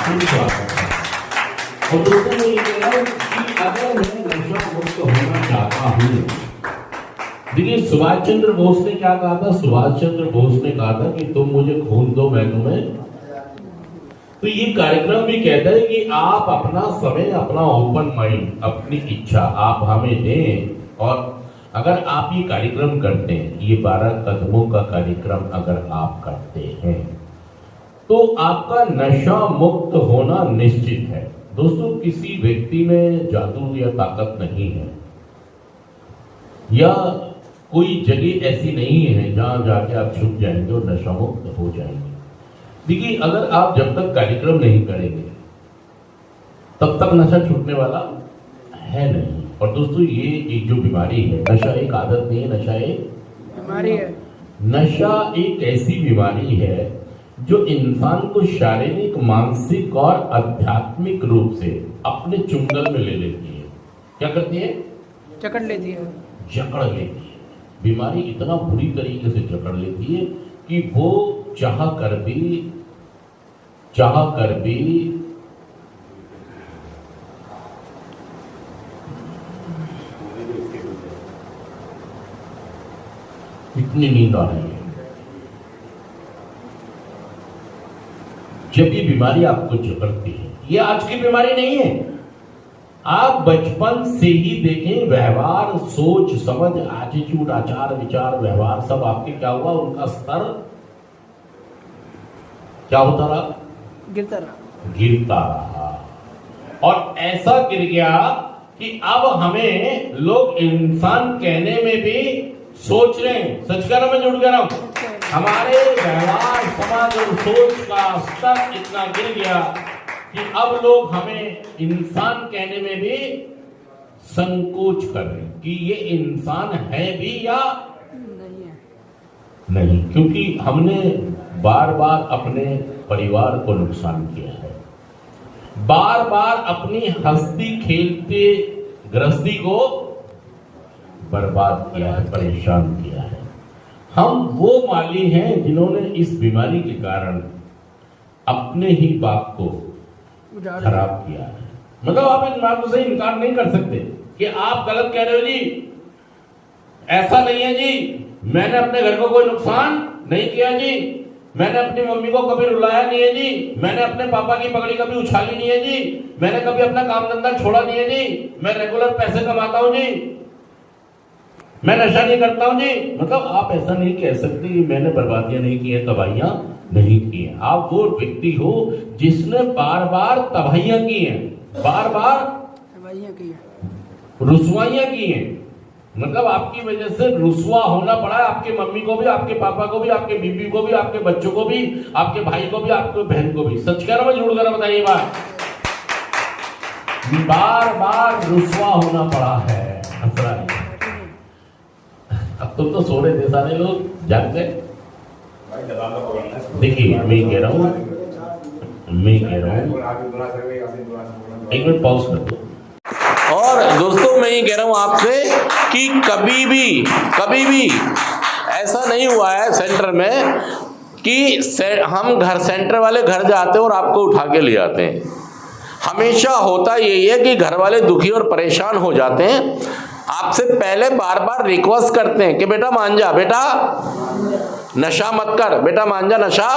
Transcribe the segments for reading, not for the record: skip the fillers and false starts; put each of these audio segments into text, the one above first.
फिर स्वागत है। और दोस्तों मैं ये कह रहा हूँ कि अगर मैं नशा मुक्त होना चाहता हूँ, देखिए सुभाष चंद्र बोस ने क्या कहा था? सुभाष चंद्र बोस ने कहा था कि तुम मुझे खून दो मैं तुम्हें। तो ये कार्यक्रम भी कहता है कि आप अपना समय, अपना ओपन माइंड, अपनी इच्छा आप हमें दें। और अगर आप ये कार्यक्रम करते हैं, ये 12 कदमों का कार्यक्रम अगर आप करते हैं, तो आपका नशा मुक्त होना निश्चित है। दोस्तों किसी व्यक्ति में जादू या ताकत नहीं है, या कोई जगह ऐसी नहीं है जहां जाके आप छुप जाएंगे और नशा मुक्त हो जाएंगे। देखिए अगर आप जब तक कार्यक्रम नहीं करेंगे तब तक नशा छूटने वाला है नहीं। और दोस्तों ये एक जो बीमारी है, नशा एक आदत नहीं है, नशा एक बीमारी है। नशा एक ऐसी बीमारी है जो इंसान को शारीरिक, मानसिक और आध्यात्मिक रूप से अपने चुंगल में ले लेती है। क्या करती है? जकड़ लेती है। जकड़ लेती है। बीमारी इतना बुरी तरीके से जकड़ लेती है कि वो चाह कर भी इतनी नींद आ रही है। जब ये बीमारी आपको जकड़ती है, ये आज की बीमारी नहीं है। आप बचपन से ही देखें, व्यवहार, सोच, समझ, एटीट्यूड, आचार, विचार, व्यवहार सब आपके क्या हुआ? उनका स्तर क्या होता रहा? गिरता रहा। और ऐसा गिर गया कि अब हमें लोग इंसान कहने में भी सोच रहे हैं। सच कह रहा मैं, झूठ कह रहा हूं? हमारे व्यवहार, समाज और सोच का स्तर इतना गिर गया कि अब लोग हमें इंसान कहने में भी संकोच कर रहे हैं कि ये इंसान है भी या नहीं, क्योंकि हमने बार बार अपने परिवार को नुकसान किया है, बार बार अपनी हंसती खेलते गृहस्थी को बर्बाद किया है, परेशान किया है। हम वो माली हैं जिन्होंने इस बीमारी के कारण अपने ही बाप को खराब किया है। मतलब आप इस बात से इनकार नहीं कर सकते कि आप गलत कह रहे हो जी, ऐसा नहीं है जी, मैंने अपने घर को कोई नुकसान नहीं किया जी, मैंने अपनी मम्मी को कभी रुलाया नहीं है जी, मैंने अपने पापा की पगड़ी कभी उछाली नहीं है जी, मैंने कभी अपना काम धंधा छोड़ा नहीं है जी, मैं रेगुलर पैसे कमाता हूं जी, मैं नशा नहीं करता हूं जी। मतलब आप ऐसा नहीं कह सकते कि मैंने बर्बादियां नहीं की है, तबाहियां नहीं की है। आप वो व्यक्ति हो जिसने बार बार तबाहियां की हैं, बार बार तबाहियां की हैं, रुसवाइयां की हैं। मतलब आपकी वजह से रुसवा होना पड़ा है आपके मम्मी को भी, आपके पापा को भी, आपके बीबी को भी, आपके बच्चों को भी, आपके भाई को भी, आपके बहन को भी। सच कह रहा हूं, झूठ कह रहा? बताइए बात। बार बार रुसवा होना पड़ा है। अब तुम तो सो रहे थे, सारे लोग जाग गए। देखिए मैं कह रहा हूं, एक मिनट पॉज कर दो। और दोस्तों मैं ये कह रहा हूं आपसे कि कभी भी ऐसा नहीं हुआ है सेंटर में कि हम सेंटर वाले घर जाते हैं और आपको उठा के ले जाते हैं। हमेशा होता यही है कि घर वाले दुखी और परेशान हो जाते हैं, आपसे पहले बार बार रिक्वेस्ट करते हैं कि बेटा मान जा, बेटा नशा मत कर, बेटा मान जा नशा।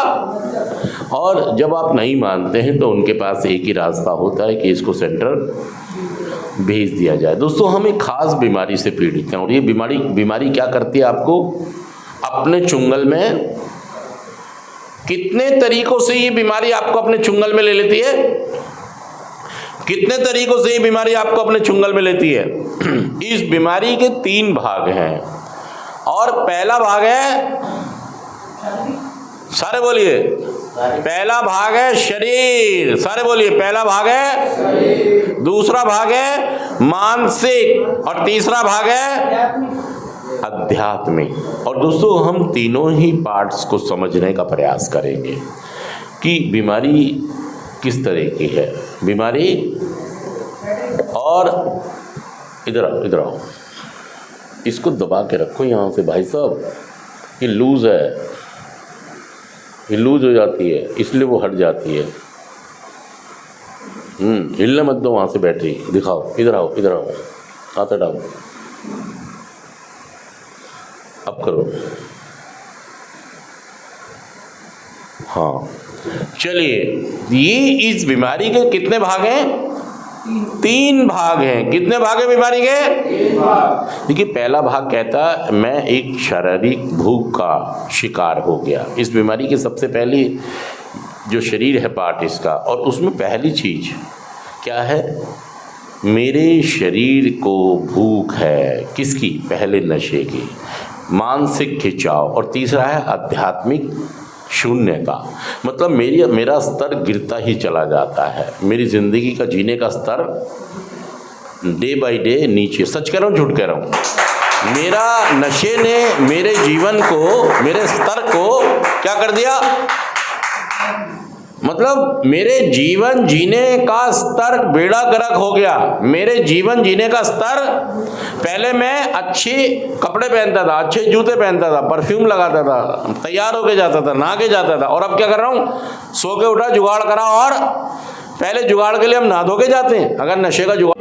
और जब आप नहीं मानते हैं तो उनके पास एक ही रास्ता होता है कि इसको सेंटर भेज दिया जाए। दोस्तों हम एक खास बीमारी से पीड़ित हैं, और ये बीमारी क्या करती है? आपको अपने चुंगल में, कितने तरीकों से ये बीमारी आपको अपने चुंगल में ले लेती है? कितने तरीकों से ये बीमारी आपको अपने चुंगल में लेती है? इस बीमारी के 3 भाग हैं, और पहला भाग है, सारे बोलिए, पहला भाग है शरीर, सारे बोलिए, पहला भाग है, दूसरा भाग है मानसिक, और तीसरा भाग है आध्यात्मिक। और दोस्तों हम तीनों ही पार्ट्स को समझने का प्रयास करेंगे कि बीमारी किस तरह की है। बीमारी, और इधर आओ, इसको दबा के रखो यहाँ से भाई साहब, ये लूज है, ये लूज हो जाती है इसलिए वो हट जाती है। हिलने मत दो वहाँ से बैटरी, दिखाओ, इधर आओ, इधर आओ, हाथ हटाओ, अब करो। हाँ चलिए, ये इस बीमारी के कितने भाग हैं? 3 भाग हैं। कितने भाग हैं बीमारी के? 3 भाग। देखिए, पहला भाग कहता मैं एक शारीरिक भूख का शिकार हो गया। इस बीमारी की सबसे पहली जो शरीर है पार्ट इसका, और उसमें पहली चीज क्या है? मेरे शरीर को भूख है। किसकी? पहले नशे की, मानसिक खिंचाव, और तीसरा है आध्यात्मिक शून्यता। मतलब मेरा स्तर गिरता ही चला जाता है। मेरी ज़िंदगी का जीने का स्तर डे बाय डे नीचे। सच कह रहा हूँ, झूठ कह रहा हूँ? मेरा नशे ने मेरे जीवन को, मेरे स्तर को क्या कर दिया? मतलब मेरे जीवन जीने का स्तर बेड़ा गर्क हो गया। मेरे जीवन जीने का स्तर, पहले मैं अच्छे कपड़े पहनता था, अच्छे जूते पहनता था, परफ्यूम लगाता था, तैयार होके जाता था, नहा के जाता था, और अब क्या कर रहा हूँ? सो के उठा, जुगाड़ करा, और पहले जुगाड़ के लिए हम नहा धो के जाते हैं। अगर नशे का जुगाड़